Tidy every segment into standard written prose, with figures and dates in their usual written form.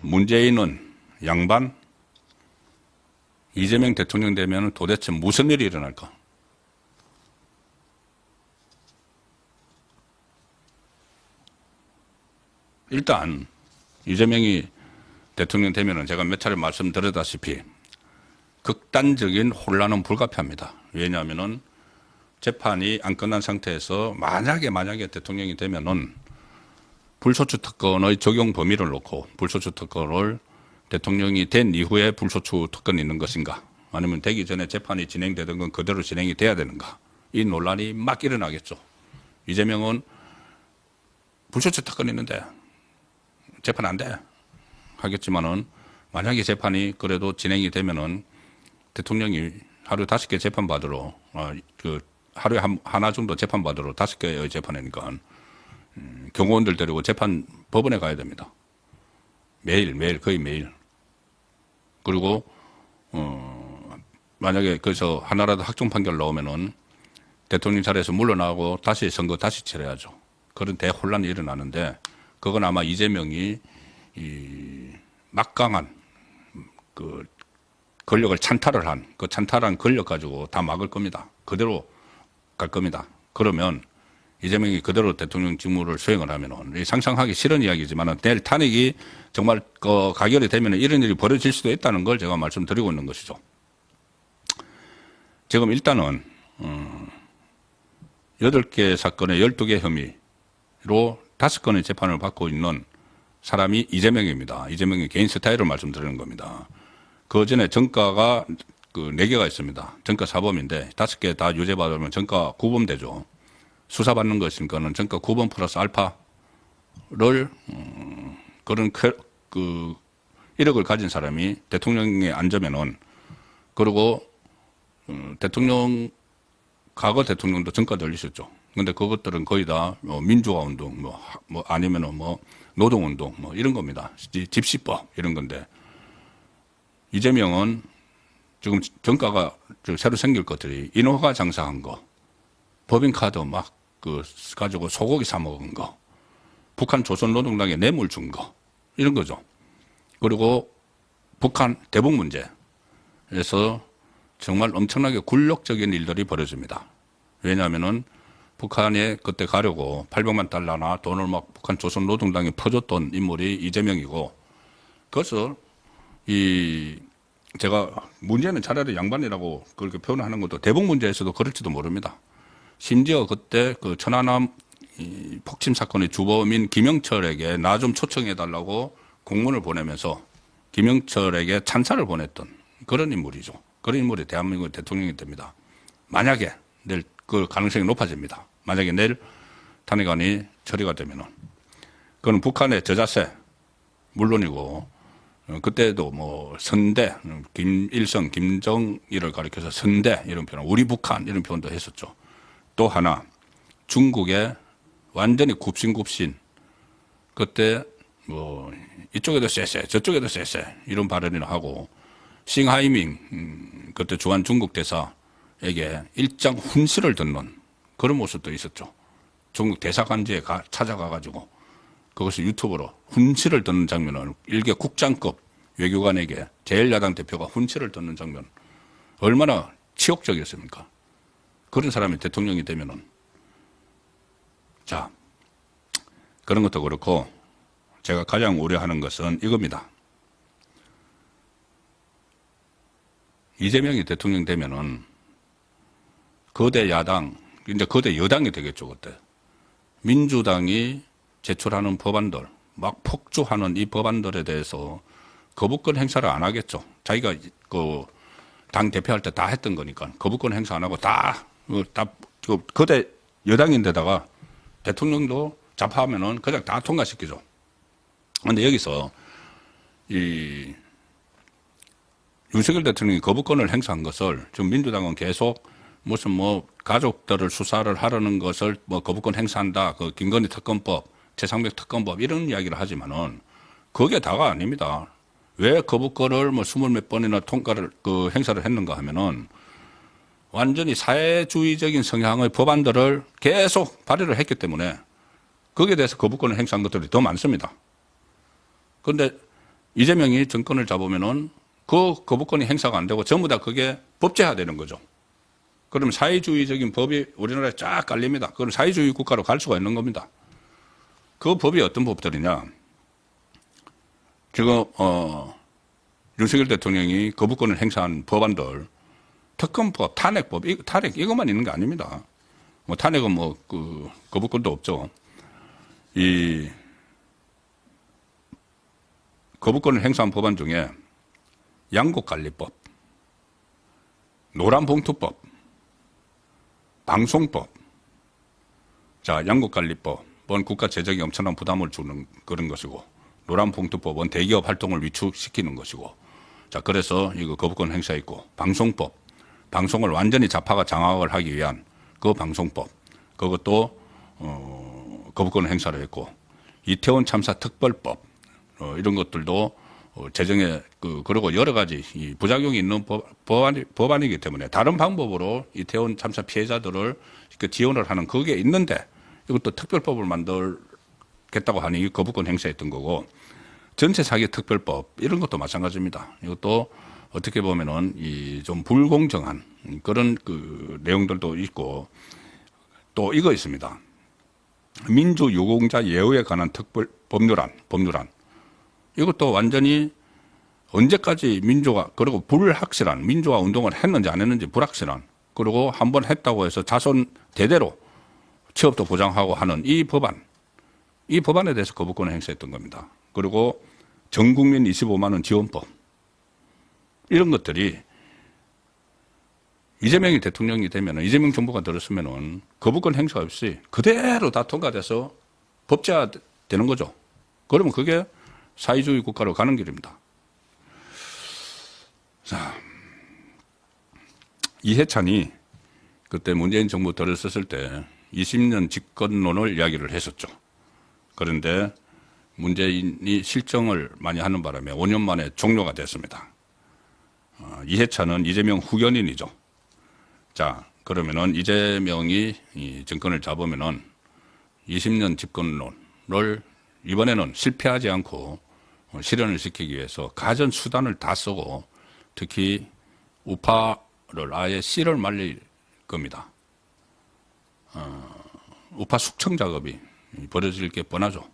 문재인은 양반, 이재명 대통령 되면 도대체 무슨 일이 일어날까? 일단 이재명이 대통령 되면은 제가 몇 차례 말씀드렸다시피 극단적인 혼란은 불가피합니다. 왜냐하면은 재판이 안 끝난 상태에서 만약에 대통령이 되면은 불소추 특권의 적용 범위를 놓고 불소추 특권을 대통령이 된 이후에 불소추 특권이 있는 것인가, 아니면 되기 전에 재판이 진행되던 건 그대로 진행이 돼야 되는가, 이 논란이 막 일어나겠죠. 이재명은 불소추 특권이 있는데 재판 안 돼 하겠지만은, 만약에 재판이 그래도 진행이 되면은 대통령이 하루 5개 재판 받으러 하루에 하나 정도 재판 받으러 5개의 재판이니까 경호원들 데리고 재판 법원에 가야 됩니다. 매일 거의 매일. 그리고 만약에 그래서 하나라도 확정 판결 나오면은 대통령 자리에서 물러나고 다시 선거 다시 치러야죠. 그런 대혼란이 일어나는데, 그건 아마 이재명이 이 막강한 그 권력을 찬탈을 그 찬탈한 권력 가지고 다 막을 겁니다. 그대로 갈 겁니다. 그러면 이재명이 그대로 대통령 직무를 수행을 하면은, 상상하기 싫은 이야기지만 내일 탄핵이 정말 가결이 되면 이런 일이 벌어질 수도 있다는 걸 제가 말씀드리고 있는 것이죠. 지금 일단은 8개 사건에 12개 혐의로 5건의 재판을 받고 있는 사람이 이재명입니다. 이재명의 개인 스타일을 말씀드리는 겁니다. 그 전에 전과가 4개가 있습니다. 전과 사범인데 5개 다 유죄받으면 전과 구범되죠. 수사받는 것이니까는 전과 구범 플러스 알파를 그런 1억을 가진 사람이 대통령에 앉으면은, 그리고 과거 대통령도 전과들 있었죠. 근데 그것들은 거의 다 민주화 운동, 아니면은 노동 운동, 이런 겁니다. 집시법, 이런 건데, 이재명은 지금 전과가 새로 생길 것들이 인허가 장사한 거, 법인카드 가지고 소고기 사먹은 거, 북한 조선노동당에 뇌물 준 거, 이런 거죠. 그리고 북한 대북 문제에서 정말 엄청나게 굴욕적인 일들이 벌어집니다. 왜냐하면은 북한에 그때 가려고 800만 달러나 돈을 북한 조선노동당에 퍼줬던 인물이 이재명이고, 그래서 제가 문제는 차라리 양반이라고 그렇게 표현하는 것도 대북 문제에서도 그럴지도 모릅니다. 심지어 그때 그 천안함 폭침 사건의 주범인 김영철에게 나 좀 초청해달라고 공문을 보내면서 김영철에게 찬사를 보냈던 그런 인물이죠. 그런 인물이 대한민국 대통령이 됩니다. 만약에 내일 그 가능성이 높아집니다. 만약에 내일 탄핵안이 처리가 되면은, 그건 북한의 저자세 물론이고, 그때도 선대, 김일성, 김정일을 가리켜서 선대 이런 표현, 우리 북한 이런 표현도 했었죠. 또 하나, 중국의 완전히 굽신굽신, 그때 이쪽에도 쎄쎄 저쪽에도 쎄쎄 이런 발언을 하고, 싱하이밍 그때 주한 중국 대사에게 일장 훈시를 듣는 그런 모습도 있었죠. 중국 대사관제에 찾아가가지고 그것을 유튜브로 훈시를 듣는 장면을, 일개 국장급 외교관에게 제1야당 대표가 훈시를 듣는 장면, 얼마나 치욕적이었습니까? 그런 사람이 대통령이 되면은. 자, 그런 것도 그렇고, 제가 가장 우려하는 것은 이겁니다. 이재명이 대통령 되면은 거대 야당, 이제 거대 여당이 되겠죠, 그때. 민주당이 제출하는 법안들, 막 폭주하는 이 법안들에 대해서 거부권 행사를 안 하겠죠. 자기가 당 대표할 때 다 했던 거니까 거부권 행사 안 하고 다 거대 여당인데다가 대통령도 잡하면은 그냥 다 통과시키죠. 그런데 여기서 윤석열 대통령이 거부권을 행사한 것을 지금 민주당은 계속 무슨 가족들을 수사를 하려는 것을 거부권 행사한다, 그 김건희 특검법, 최상병 특검법 이런 이야기를 하지만은 그게 다가 아닙니다. 왜 거부권을 20몇 번이나 통과를 행사를 했는가 하면은 완전히 사회주의적인 성향의 법안들을 계속 발의를 했기 때문에 거기에 대해서 거부권을 행사한 것들이 더 많습니다. 그런데 이재명이 정권을 잡으면은 그 거부권이 행사가 안 되고 전부 다 그게 법제화되는 거죠. 그럼 사회주의적인 법이 우리나라에 쫙 깔립니다. 그럼 사회주의 국가로 갈 수가 있는 겁니다. 그 법이 어떤 법들이냐. 지금 윤석열 대통령이 거부권을 행사한 법안들, 특검법, 탄핵법, 탄핵 이것만 있는 게 아닙니다. 뭐 탄핵은 뭐 그 거부권도 없죠. 이 거부권을 행사한 법안 중에 양곡관리법, 노란봉투법, 방송법. 자, 양곡관리법은 국가 재정에 엄청난 부담을 주는 그런 것이고, 노란봉투법은 대기업 활동을 위축시키는 것이고, 자, 그래서 이거 거부권 행사했고, 방송법, 방송을 완전히 좌파가 장악을 하기 위한 그 방송법, 그것도 거부권 행사를 했고, 이태원 참사 특별법, 이런 것들도 재정에 그리고 여러 가지 이 부작용이 있는 법안이기 때문에 다른 방법으로 이태원 참사 피해자들을 지원을 하는 그게 있는데 이것도 특별법을 만들겠다고 하니 이 거부권 행사했던 거고, 전체 사기 특별법 이런 것도 마찬가지입니다. 이것도 어떻게 보면은 이 좀 불공정한 그런 그 내용들도 있고, 또 이거 있습니다. 민주유공자 예우에 관한 특별 법률안. 이것도 완전히 언제까지 민주화, 그리고 불확실한 민주화 운동을 했는지 안 했는지 불확실한, 그리고 한번 했다고 해서 자손 대대로 취업도 보장하고 하는 이 법안에 대해서 거부권을 행사했던 겁니다. 그리고 전국민 25만 원 지원법, 이런 것들이 이재명이 대통령이 되면, 이재명 정부가 들었으면은 거부권 행사 없이 그대로 다 통과돼서 법제화 되는 거죠. 그러면 그게 사회주의 국가로 가는 길입니다. 자, 이해찬이 그때 문재인 정부 들었을 때 20년 집권론을 이야기를 했었죠. 그런데 문재인이 실정을 많이 하는 바람에 5년 만에 종료가 됐습니다. 이해찬은 이재명 후견인이죠. 자, 그러면은 이재명이 이 정권을 잡으면은 20년 집권론을 이번에는 실패하지 않고 실현을 시키기 위해서 가전 수단을 다 쓰고, 특히 우파를 아예 씨를 말릴 겁니다. 우파 숙청 작업이 벌어질 게 뻔하죠.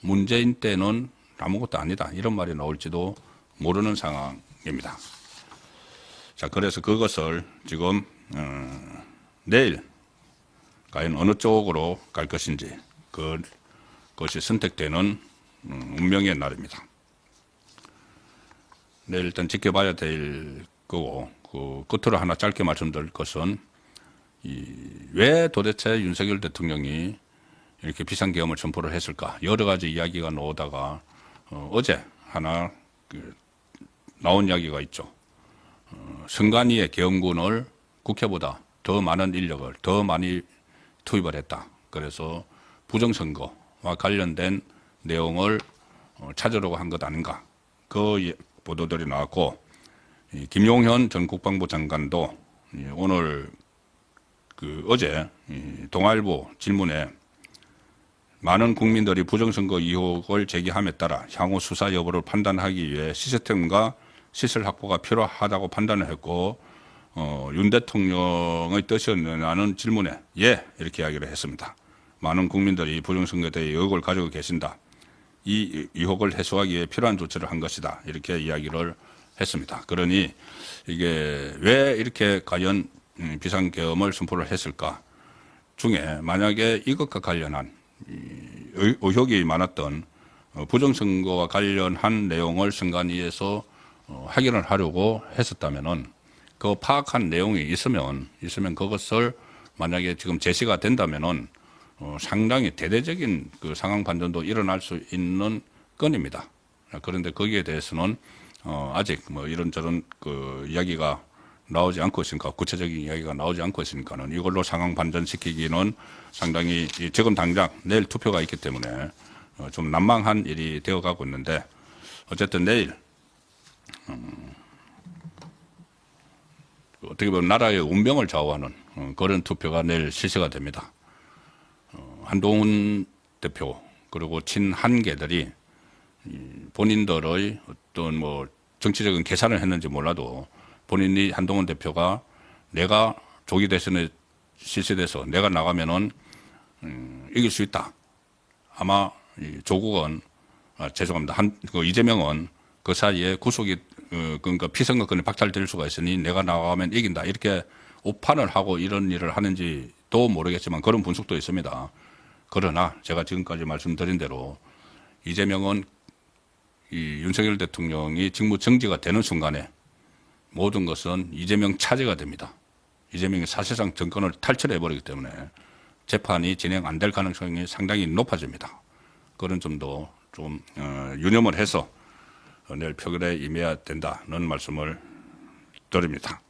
문재인 때는 아무것도 아니다, 이런 말이 나올지도 모르는 상황입니다. 자, 그래서 그것을 지금 내일 과연 어느 쪽으로 갈 것인지 그것이 선택되는 운명의 날입니다. 내일 일단 지켜봐야 될 거고, 그 끝으로 하나 짧게 말씀드릴 것은 왜 도대체 윤석열 대통령이 이렇게 비상계엄을 선포를 했을까? 여러 가지 이야기가 나오다가 어제 하나 나온 이야기가 있죠. 선관위의 계엄군을 국회보다 더 많은 인력을 더 많이 투입을 했다. 그래서 부정선거와 관련된 내용을 찾으려고 한 것 아닌가. 그 보도들이 나왔고, 김용현 전 국방부 장관도 오늘 어제 동아일보 질문에 많은 국민들이 부정선거 의혹을 제기함에 따라 향후 수사 여부를 판단하기 위해 시스템과 시설 확보가 필요하다고 판단을 했고, 윤 대통령의 뜻이었느냐는 질문에 예, 이렇게 이야기를 했습니다. 많은 국민들이 부정선거에 대해 의혹을 가지고 계신다. 이 의혹을 해소하기 위해 필요한 조치를 한 것이다. 이렇게 이야기를 했습니다. 그러니 이게 왜 이렇게 과연 비상계엄을 선포를 했을까 중에, 만약에 이것과 관련한 의혹이 많았던 부정선거와 관련한 내용을 선관위에서 확인을 하려고 했었다면은, 그 파악한 내용이 있으면 그것을 만약에 지금 제시가 된다면은 상당히 대대적인 그 상황 반전도 일어날 수 있는 건입니다. 그런데 거기에 대해서는 아직 뭐 이런저런 그 이야기가 나오지 않고 있으니까, 구체적인 이야기가 나오지 않고 있으니까는 이걸로 상황 반전시키기는 상당히 지금 당장 내일 투표가 있기 때문에 좀 난망한 일이 되어가고 있는데, 어쨌든 내일 어떻게 보면 나라의 운명을 좌우하는 그런 투표가 내일 실시가 됩니다. 한동훈 대표 그리고 친한계들이 본인들의 어떤 뭐 정치적인 계산을 했는지 몰라도 본인이 한동훈 대표가 내가 조기 대선에 실시돼서 내가 나가면은 이길 수 있다. 아마 조국은 죄송합니다. 이재명은 그 사이에 구속이 그러니까 피선거권이 박탈될 수가 있으니 내가 나가면 이긴다. 이렇게 오판을 하고 이런 일을 하는지도 모르겠지만 그런 분석도 있습니다. 그러나 제가 지금까지 말씀드린 대로 이재명은 이 윤석열 대통령이 직무 정지가 되는 순간에 모든 것은 이재명 차지가 됩니다. 이재명이 사실상 정권을 탈취해 버리기 때문에 재판이 진행 안 될 가능성이 상당히 높아집니다. 그런 점도 좀 유념을 해서 내일 표결에 임해야 된다는 말씀을 드립니다.